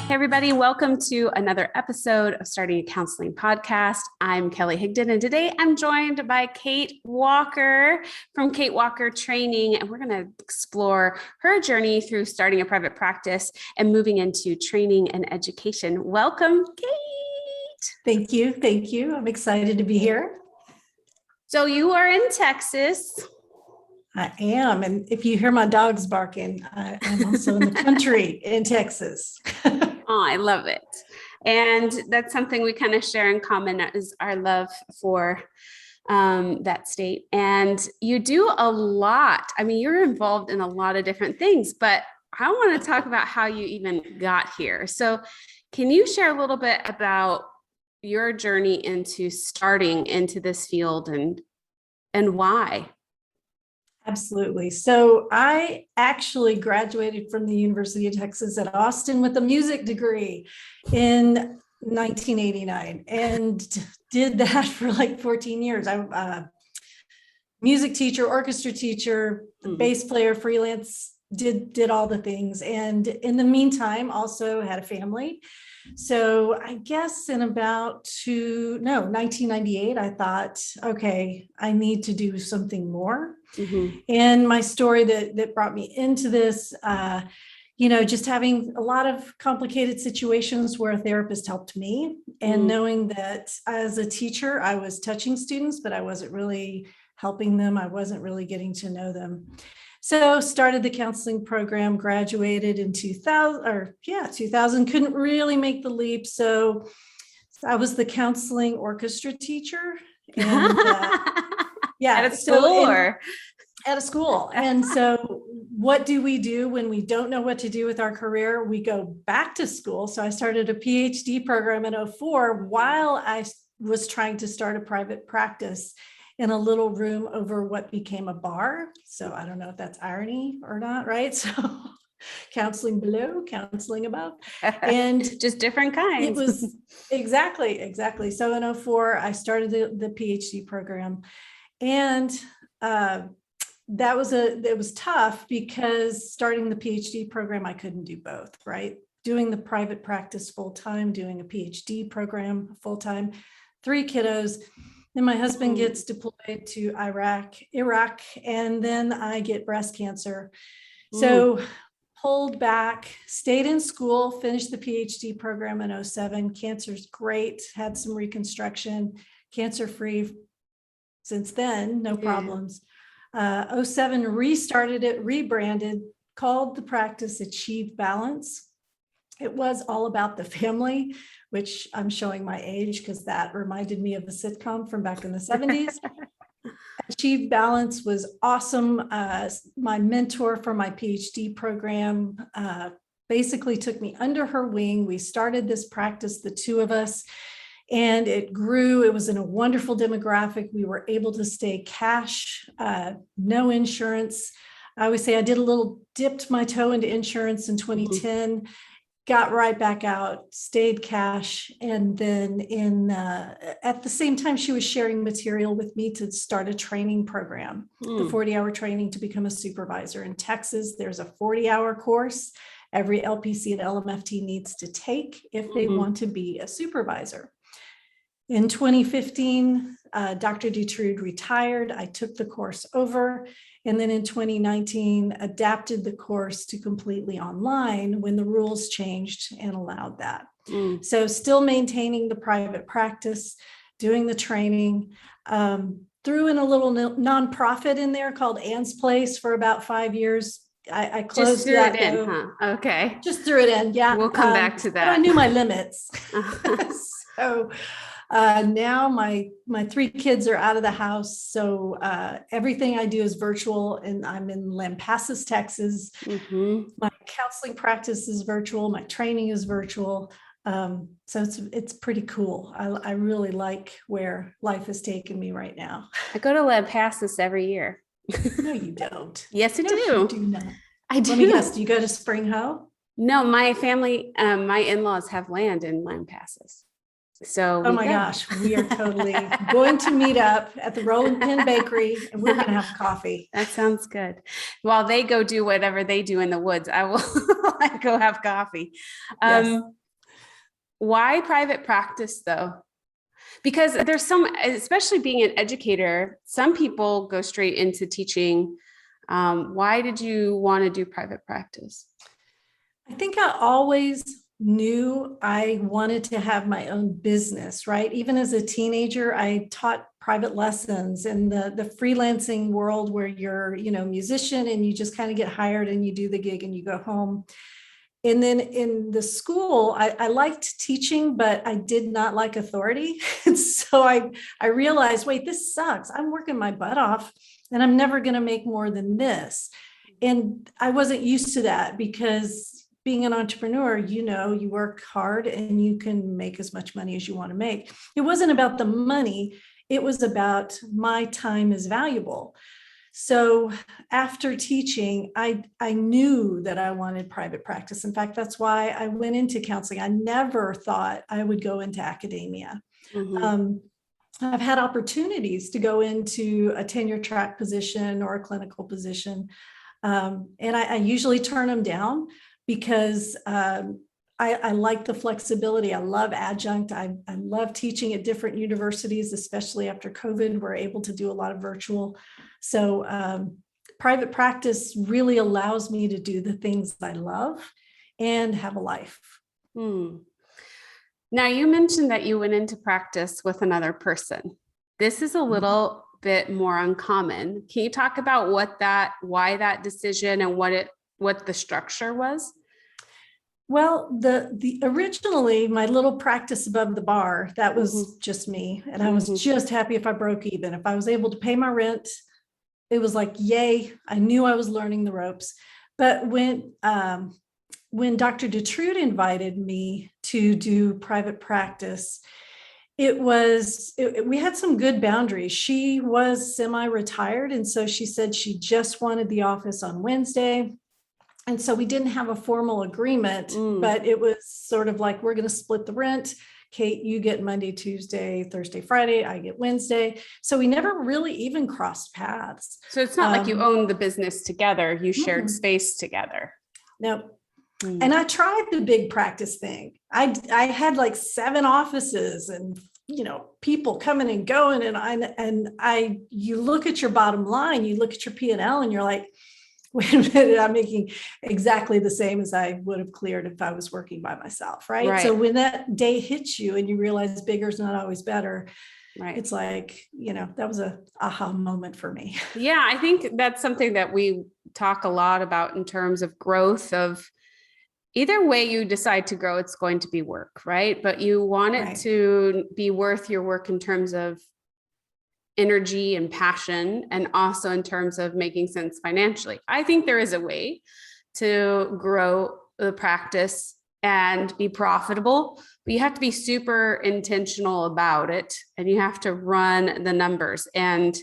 Hey, everybody. Welcome to another episode of Starting a Counseling Podcast. I'm Kelly Higdon, and today I'm joined by Kate Walker from Kate Walker Training, and we're going to explore her journey through starting a private practice and moving into training and education. Welcome, Kate. Thank you. Thank you. I'm excited to be here. So you are in Texas. I am. And if you hear my dogs barking, I'm also in the country in Texas. Oh, I love it. And that's something we kind of share in common is our love for that state. And you do a lot. I mean, you're involved in a lot of different things, but I want to talk about how you even got here. So can you share a little bit about your journey into starting into this field and why? Absolutely. So I actually graduated from the University of Texas at Austin with a music degree in 1989 and did that for like 14 years. I'm a music teacher, orchestra teacher, bass player, freelance, did all the things. And in the meantime, also had a family. So I guess in about 1998, I thought, okay, I need to do something more. And my story that brought me into this, just having a lot of complicated situations where a therapist helped me and knowing that as a teacher, I was touching students, but I wasn't really helping them. I wasn't really getting to know them. So started the counseling program, graduated in 2000, couldn't really make the leap. So I was the counseling orchestra teacher. And At a school at a school. And so what do we do when we don't know what to do with our career? We go back to school. So I started a Ph.D. program in 2004 while I was trying to start a private practice in a little room over what became a bar. So I don't know if that's irony or not, right? So counseling below, counseling above, and just different kinds. It was exactly. So in 2004, I started the PhD program, and it was tough because starting the PhD program, I couldn't do both, right? Doing the private practice full-time, doing a PhD program full-time, 3 kiddos. Then my husband gets deployed to Iraq, and then I get breast cancer. So pulled back, stayed in school, finished the PhD program in 2007. Cancer's great, had some reconstruction, cancer-free since then, no problems. 2007, restarted it, rebranded, called the practice Achieve Balance. It was all about the family, which I'm showing my age because that reminded me of the sitcom from back in the 70s. Achieve Balance was awesome. My mentor for my PhD program basically took me under her wing. We started this practice, the two of us, and it grew. It was in a wonderful demographic. We were able to stay cash, no insurance. I always say I dipped my toe into insurance in 2010. Got right back out, stayed cash. And then at the same time, she was sharing material with me to start a training program, the 40-hour training to become a supervisor. In Texas, there's a 40-hour course every LPC and LMFT needs to take if they want to be a supervisor. In 2015, Dr. Dutrude retired. I took the course over. And then in 2019, adapted the course to completely online when the rules changed and allowed that. So still maintaining the private practice, doing the training, threw in a little nonprofit in there called Ann's Place for about 5 years. I closed just threw that it in, huh? Okay. Just threw it in. Yeah. We'll come back to that. I knew my limits. So now my 3 kids are out of the house. So everything I do is virtual, and I'm in Lampasas, Texas. My counseling practice is virtual. My training is virtual. So it's pretty cool. I really like where life has taken me right now. I go to Lampasas every year. No, you don't. Yes, I do. You do not. I do. Let me guess. Do you go to Spring Hoe? No, my family, my in-laws have land in Lampasas. So oh my gosh, we are totally going to meet up at the Rolling Pin Bakery, and we're going to have coffee. That sounds good. While they go do whatever they do in the woods, I will go have coffee. Yes. Why private practice though? Because there's some, especially being an educator, some people go straight into teaching. Why did you want to do private practice? I think I always knew I wanted to have my own business, right? Even as a teenager, I taught private lessons in the freelancing world where you're, musician and you just kind of get hired and you do the gig and you go home. And then in the school, I liked teaching, but I did not like authority. And so I realized, wait, this sucks. I'm working my butt off and I'm never going to make more than this. And I wasn't used to that because being an entrepreneur, you work hard and you can make as much money as you want to make. It wasn't about the money. It was about my time is valuable. So after teaching, I knew that I wanted private practice. In fact, that's why I went into counseling. I never thought I would go into academia. I've had opportunities to go into a tenure track position or a clinical position. And I usually turn them down because I like the flexibility. I love adjunct. I love teaching at different universities, especially after COVID. We're able to do a lot of virtual. So private practice really allows me to do the things I love and have a life. Now, you mentioned that you went into practice with another person. This is a little bit more uncommon. Can you talk about why that decision and what the structure was? Well, the originally my little practice above the bar, that was just me. And I was just happy if I broke even. If I was able to pay my rent, it was like, yay, I knew I was learning the ropes. But when Dr. DeTrude invited me to do private practice, we had some good boundaries. She was semi-retired. And so she said she just wanted the office on Wednesday. And so we didn't have a formal agreement, but it was sort of like, we're going to split the rent. Kate, you get Monday, Tuesday, Thursday, Friday, I get Wednesday. So we never really even crossed paths. So it's not like you owned the business together, you shared space together. No. And I tried the big practice thing. I had like 7 offices and, people coming and going. And you look at your bottom line, you look at your P&L and you're like, wait a minute, I'm making exactly the same as I would have cleared if I was working by myself, right? So when that day hits you and you realize bigger is not always better, it's like, that was a aha moment for me. Yeah, I think that's something that we talk a lot about in terms of growth of either way you decide to grow, it's going to be work, right? But you want it to be worth your work in terms of energy and passion, and also in terms of making sense financially. I think there is a way to grow the practice and be profitable, but you have to be super intentional about it, and you have to run the numbers, and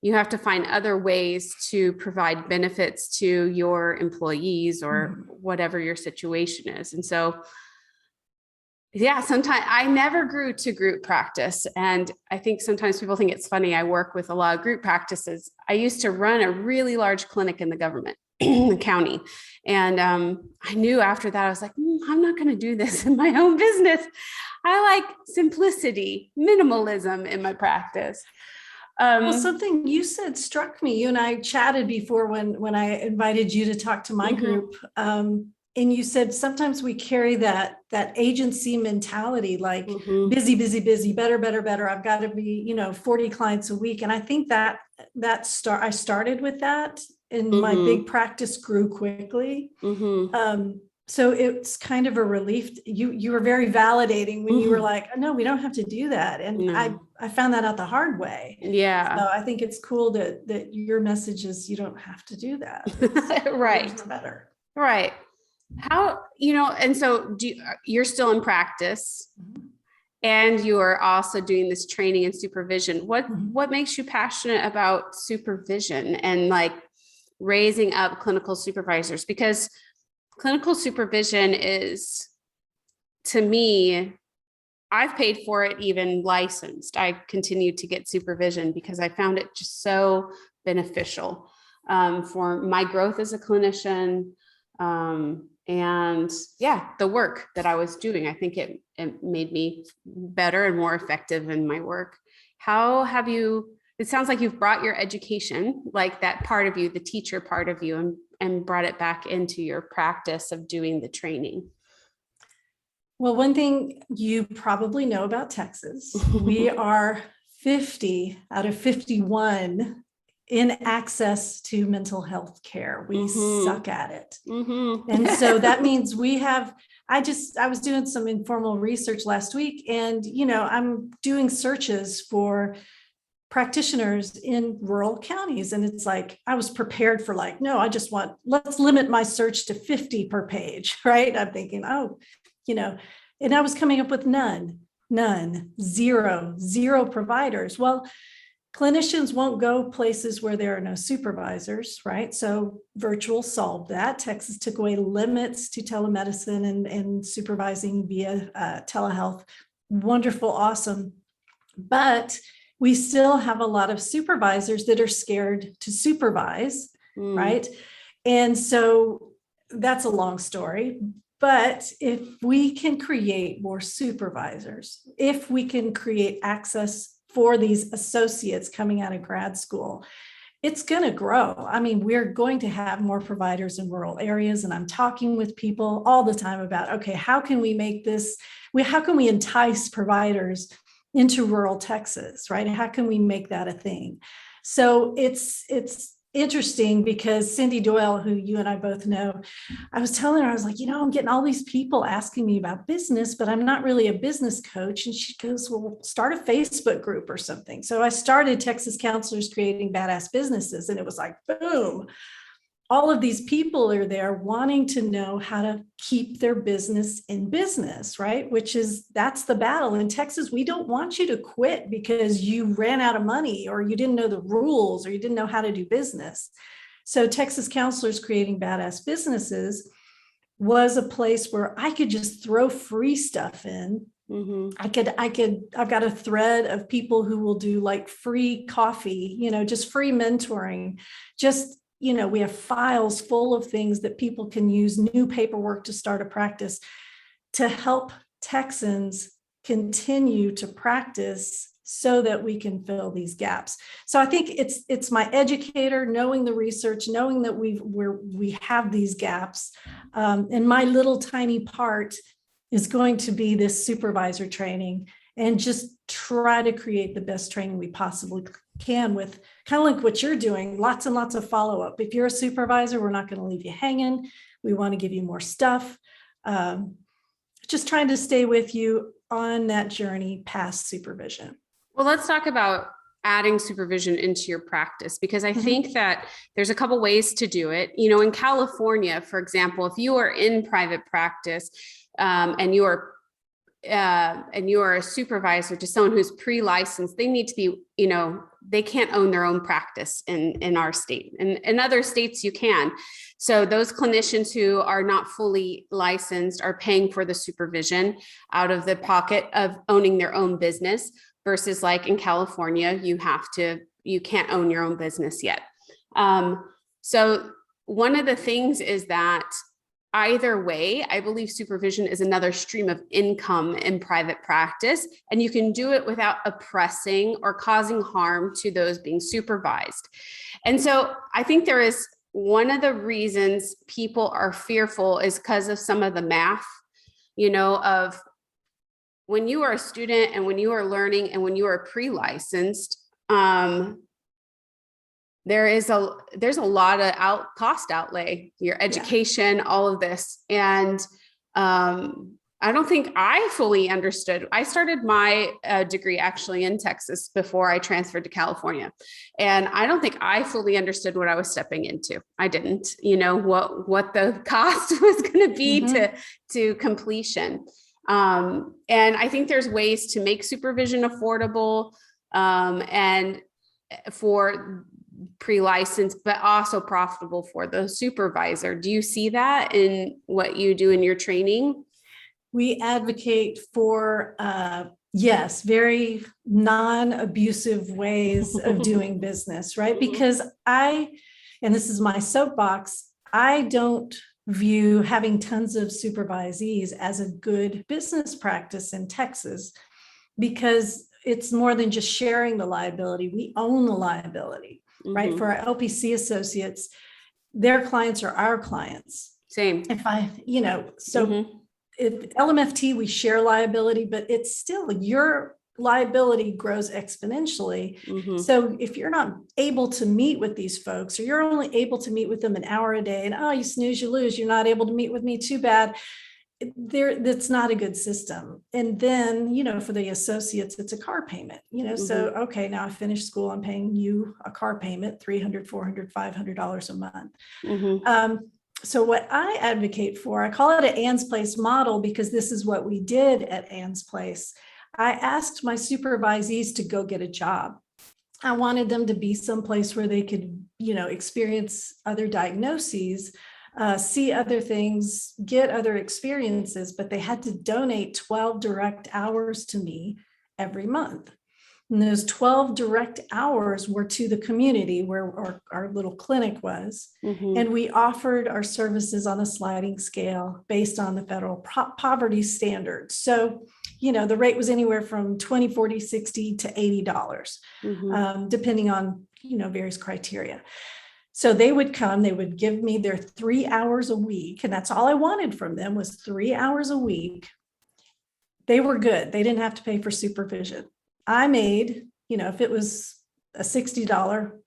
you have to find other ways to provide benefits to your employees or whatever your situation is. And so yeah, sometimes I never grew to group practice. And I think sometimes people think it's funny. I work with a lot of group practices. I used to run a really large clinic in the government, the county. And I knew after that, I was like, I'm not going to do this in my own business. I like simplicity, minimalism in my practice. Well, something you said struck me. You and I chatted before when I invited you to talk to my group. And you said sometimes we carry that agency mentality, like busy, busy, busy, better, better, better. I've got to be, 40 clients a week. And I think I started with that, and my big practice grew quickly. So it's kind of a relief. You were very validating when you were like, no, we don't have to do that. And I found that out the hard way. Yeah. So I think it's cool that your message is you don't have to do that. Right. It's better. Right. How, and so you're still in practice and you are also doing this training and supervision. What makes you passionate about supervision and like raising up clinical supervisors? Because clinical supervision is, to me, I've paid for it, even licensed. I continue to get supervision because I found it just so beneficial for my growth as a clinician. and yeah, the work that I was doing. I think it made me better and more effective in my work. How have you, it sounds like you've brought your education, like that part of you, the teacher part of you, and brought it back into your practice of doing the training. Well, one thing you probably know about Texas, we are 50 out of 51 in access to mental health care. We suck at it. And so that means we have, I was doing some informal research last week, and, I'm doing searches for practitioners in rural counties. And it's like, I was prepared for like, no, let's limit my search to 50 per page, right? I'm thinking, and I was coming up with none, zero providers. Well, clinicians won't go places where there are no supervisors, right? So virtual solved that. Texas took away limits to telemedicine and supervising via telehealth. Wonderful, awesome. But we still have a lot of supervisors that are scared to supervise, right? And so that's a long story. But if we can create more supervisors, if we can create access for these associates coming out of grad school, it's going to grow. I mean, we're going to have more providers in rural areas. And I'm talking with people all the time about, okay, how can we make this, how can we entice providers into rural Texas, right? How can we make that a thing? So it's interesting because Cindy Doyle, who you and I both know, I was telling her, I was like, I'm getting all these people asking me about business, but I'm not really a business coach. And she goes, well, start a Facebook group or something. So I started Texas Counselors Creating Badass Businesses, and it was like, boom. All of these people are there wanting to know how to keep their business in business, right? That's the battle. In Texas, we don't want you to quit because you ran out of money or you didn't know the rules or you didn't know how to do business. So Texas Counselors Creating Badass Businesses was a place where I could just throw free stuff in. I've got a thread of people who will do like free coffee, just free mentoring, we have files full of things that people can use, new paperwork to start a practice to help Texans continue to practice so that we can fill these gaps. So I think it's my educator knowing the research, knowing that we have these gaps. And my little tiny part is going to be this supervisor training and just try to create the best training we possibly can with kind of like what you're doing, lots and lots of follow-up. If you're a supervisor, we're not going to leave you hanging. We want to give you more stuff. Just trying to stay with you on that journey past supervision. Well, let's talk about adding supervision into your practice, because I think that there's a couple ways to do it. In California, for example, if you are in private practice and you are a supervisor to someone who's pre-licensed, they need to be, they can't own their own practice in our state. And in other states you can. So those clinicians who are not fully licensed are paying for the supervision out of the pocket of owning their own business, versus like in California, you can't own your own business yet. So one of the things is that either way, I believe supervision is another stream of income in private practice, and you can do it without oppressing or causing harm to those being supervised. And so I think there is one of the reasons people are fearful is because of some of the math, of when you are a student and when you are learning and when you are pre-licensed, there's a lot of cost outlay, your education, all of this. And I don't think I fully understood. I started my degree actually in Texas before I transferred to California. And I don't think I fully understood what I was stepping into. I didn't, what the cost was going to be to completion. And I think there's ways to make supervision affordable and for pre-licensed, but also profitable for the supervisor. Do you see that in what you do in your training? We advocate for, yes, very non-abusive ways of doing business, right? Because and this is my soapbox, I don't view having tons of supervisees as a good business practice in Texas, because it's more than just sharing the liability. We own the liability, right? Mhm. For our LPC associates, their clients are our clients. Same. So Mhm. if LMFT, we share liability, but it's still your liability grows exponentially. Mhm. So if you're not able to meet with these folks, or you're only able to meet with them an hour a day, and oh, you snooze, you lose, you're not able to meet with me, too bad. That's not a good system. And then, for the associates, it's a car payment, so, okay, now I finished school, I'm paying you a car payment, $300, $400, $500 a month. Mhm. So what I advocate for, I call it an Ann's Place model, because this is what we did at Ann's Place. I asked my supervisees to go get a job. I wanted them to be someplace where they could, experience other diagnoses, see other things, get other experiences, but they had to donate 12 direct hours to me every month. And those 12 direct hours were to the community where our little clinic was. Mhm. And we offered our services on a sliding scale based on the federal poverty standards. So, the rate was anywhere from $20, $40, $60 to $80, Mhm. depending on, various criteria. So they would come, they would give me their 3 hours a week. And that's all I wanted from them, was 3 hours a week. They were good. They didn't have to pay for supervision. I made, if it was a $60,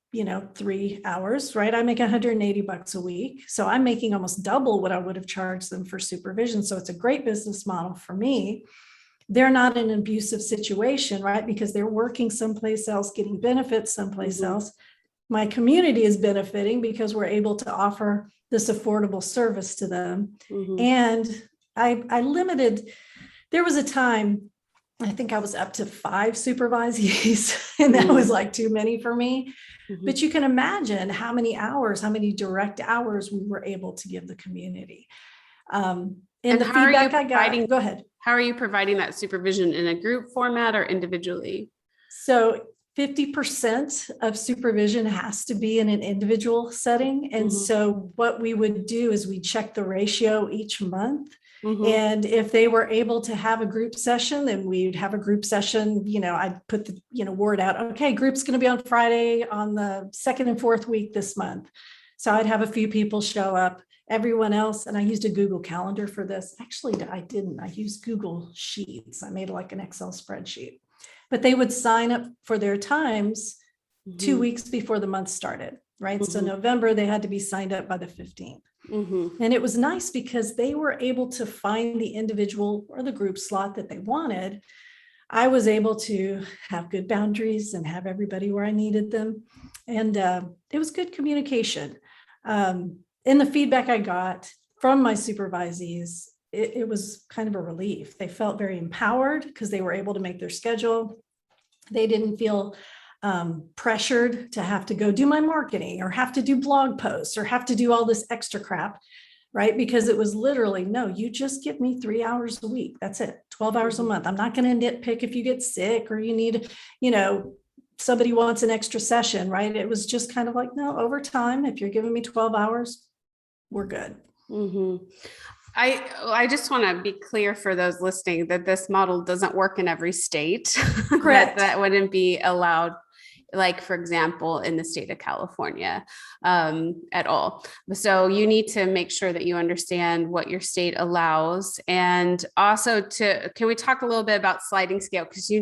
3 hours, right? I make $180 a week. So I'm making almost double what I would have charged them for supervision. So it's a great business model for me. They're not in an abusive situation, right? Because they're working someplace else, getting benefits someplace Mhm. else. My community is benefiting because we're able to offer this affordable service to them. Mhm. And I limited, there was a time, I think I was up to 5 supervisees, and that was like too many for me. Mhm. But you can imagine how many direct hours we were able to give the community. And the how are you feedback I providing? got, go ahead. How are you providing that supervision, in a group format or individually? So 50% of supervision has to be in an individual setting. And Mhm. so what we would do is we check the ratio each month. Mhm. And if they were able to have a group session, then we'd have a group session. I'd put the word out, okay, group's going to be on Friday on the 2nd and 4th week this month. So I'd have a few people show up. Everyone else, and I used a Google Calendar for this. Actually, I didn't. I used Google Sheets. I made like an Excel spreadsheet. But they would sign up for their times 2 Mhm. weeks before the month started, right? So Mhm. November, they had to be signed up by the 15th. Mhm. And it was nice because they were able to find the individual or the group slot that they wanted. I was able to have good boundaries and have everybody where I needed them. And it was good communication. And the feedback I got from my supervisees, it was kind of a relief. They felt very empowered because they were able to make their schedule. They didn't feel pressured to have to go do my marketing or have to do blog posts or have to do all this extra crap, right? Because it was literally, no, you just give me 3 hours a week. That's it, 12 hours a month. I'm not going to nitpick if you get sick or you need, somebody wants an extra session, right? It was just kind of like, no, over time, if you're giving me 12 hours, we're good. Mhm. I just want to be clear for those listening that this model doesn't work in every state. Correct. that wouldn't be allowed, like, for example, in the state of California, at all. So you need to make sure that you understand what your state allows. And also, can we talk a little bit about sliding scale? Because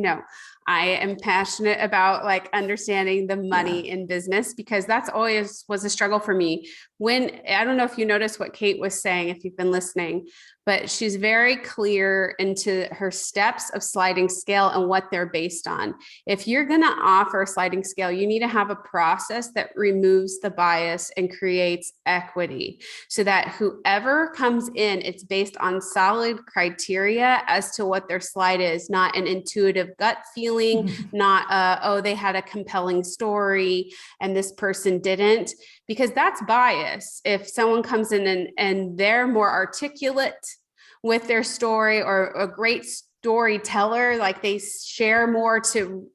I am passionate about like understanding the money in business, because that's always was a struggle for me. I don't know if you noticed what Kate was saying, if you've been listening, but she's very clear into her steps of sliding scale and what they're based on. If you're going to offer a sliding scale, you need to have a process that removes the bias and creates equity, so that whoever comes in, it's based on solid criteria as to what their slide is, not an intuitive gut feeling, not, oh, they had a compelling story and this person didn't, because that's bias. If someone comes in and they're more articulate with their story, or a great storyteller, like they share more to,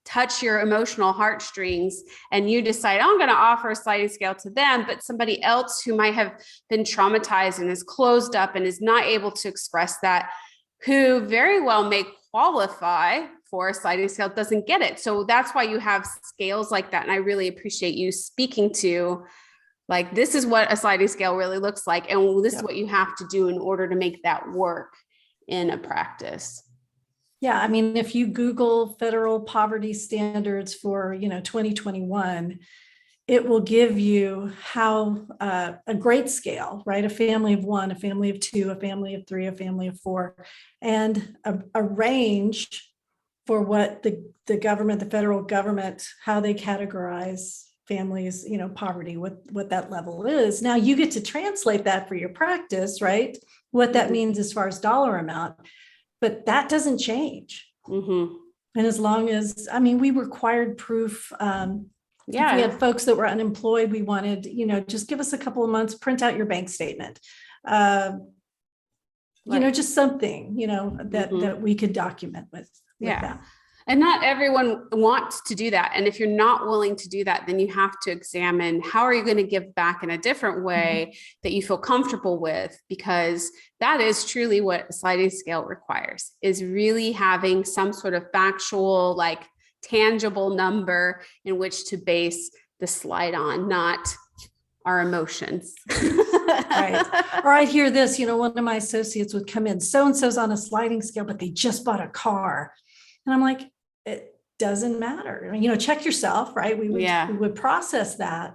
touch your emotional heartstrings and you decide, oh, I'm going to offer a sliding scale to them, but somebody else who might have been traumatized and is closed up and is not able to express that, who very well may qualify for a sliding scale, doesn't get it. So that's why you have scales like that. And I really appreciate you speaking to, like, this is what a sliding scale really looks like. And this is what you have to do in order to make that work in a practice. Yeah, I mean, if you Google federal poverty standards for, 2021, it will give you how a grade scale, right? A family of 1, a family of 2, a family of 3, a family of 4, and a range for what the government, the federal government, how they categorize families, poverty, what that level is. Now you get to translate that for your practice, right? What that means as far as dollar amount. But that doesn't change. And as long as, we required proof. If we had folks that were unemployed, we wanted, just give us a couple of months, print out your bank statement. Just something, that we could document with that. And not everyone wants to do that. And if you're not willing to do that, then you have to examine, how are you going to give back in a different way that you feel comfortable with? Because that is truly what a sliding scale requires, is really having some sort of factual, like tangible number in which to base the slide on, not our emotions. Right. Or I hear this, one of my associates would come in, so-and-so's on a sliding scale, but they just bought a car. And I'm like, it doesn't matter. Check yourself, right? We would process that.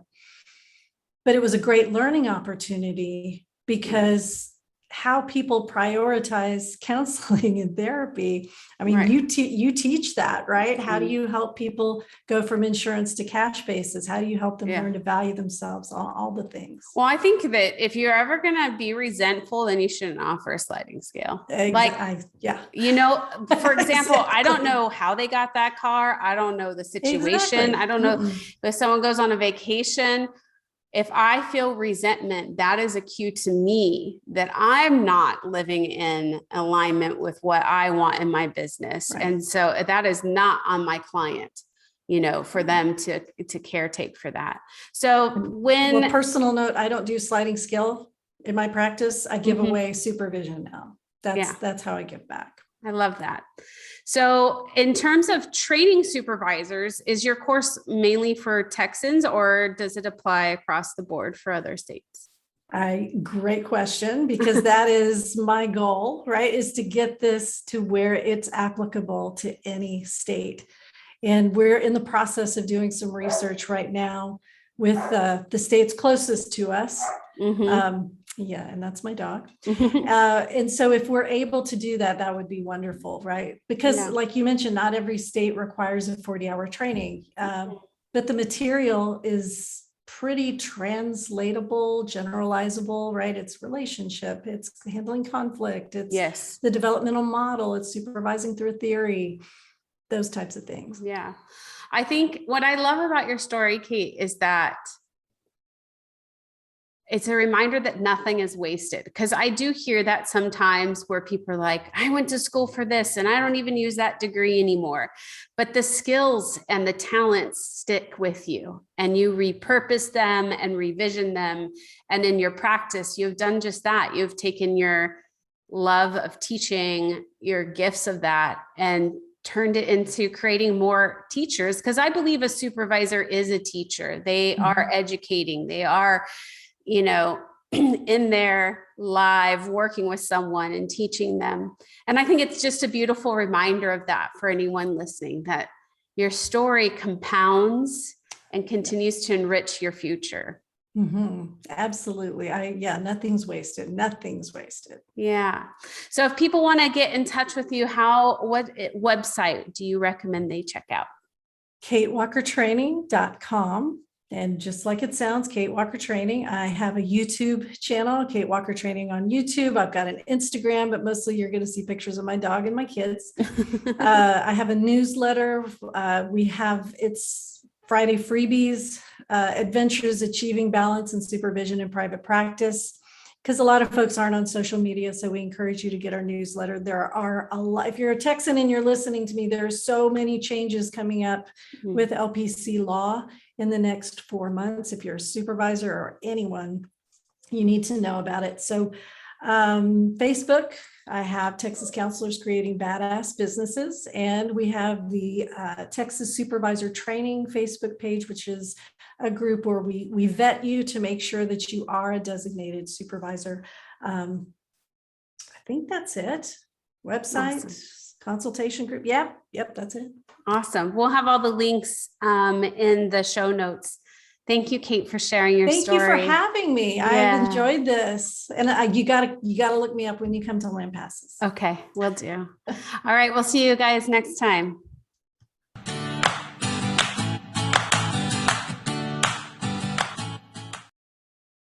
But it was a great learning opportunity, because how people prioritize counseling and therapy. You teach that, right? How do you help people go from insurance to cash basis? How do you help them learn to value themselves? All the things. Well, I think that if you're ever going to be resentful, then you shouldn't offer a sliding scale. For example, I don't know how they got that car. I don't know the situation. I don't know if someone goes on a vacation. If I feel resentment, that is a cue to me that I'm not living in alignment with what I want in my business. Right. And so that is not on my client, for them to caretake for that. So personal note, I don't do sliding scale in my practice. I give away supervision now. That's how I give back. I love that. So in terms of training supervisors, is your course mainly for Texans, or does it apply across the board for other states? Great question, because that is my goal, right? Is to get this to where it's applicable to any state. And we're in the process of doing some research right now with the states closest to us. And that's my dog. And so if we're able to do that, that would be wonderful, right? Because like you mentioned, not every state requires a 40-hour training, but the material is pretty translatable, generalizable, right? It's relationship, it's handling conflict, it's the developmental model, it's supervising through a theory, those types of things. Yeah. I think what I love about your story, Kate, is that it's a reminder that nothing is wasted. Because I do hear that sometimes, where people are like, I went to school for this and I don't even use that degree anymore. But the skills and the talents stick with you, and you repurpose them and revision them. And in your practice, you've done just that. You've taken your love of teaching, your gifts of that, and turned it into creating more teachers. Because I believe a supervisor is a teacher. They are educating. They are, in there live working with someone and teaching them. And I think it's just a beautiful reminder of that for anyone listening, that your story compounds and continues to enrich your future. Absolutely. Nothing's wasted. Nothing's wasted. Yeah. So if people want to get in touch with you, what website do you recommend they check out? KateWalkerTraining.com. And just like it sounds, Kate Walker Training. I have a YouTube channel, Kate Walker Training on YouTube. I've got an Instagram, but mostly you're going to see pictures of my dog and my kids. I have a newsletter. It's Friday freebies, Adventures Achieving Balance and Supervision in Private Practice. because a lot of folks aren't on social media. So we encourage you to get our newsletter. There are a lot, if you're a Texan and you're listening to me, there are so many changes coming up with LPC law in the next 4 months. If you're a supervisor or anyone, you need to know about it. So Facebook, I have Texas Counselors Creating Badass Businesses, and we have the Texas Supervisor Training Facebook page, which is a group where we vet you to make sure that you are a designated supervisor. I think that's it. Website, Awesome. consultation group. Yep, that's it. Awesome. We'll have all the links in the show notes. Thank you, Kate, for sharing your Thank story. you for having me. Yeah. I've enjoyed this, and you gotta look me up when you come to Land Passes. Okay, will do. All right, we'll see you guys next time.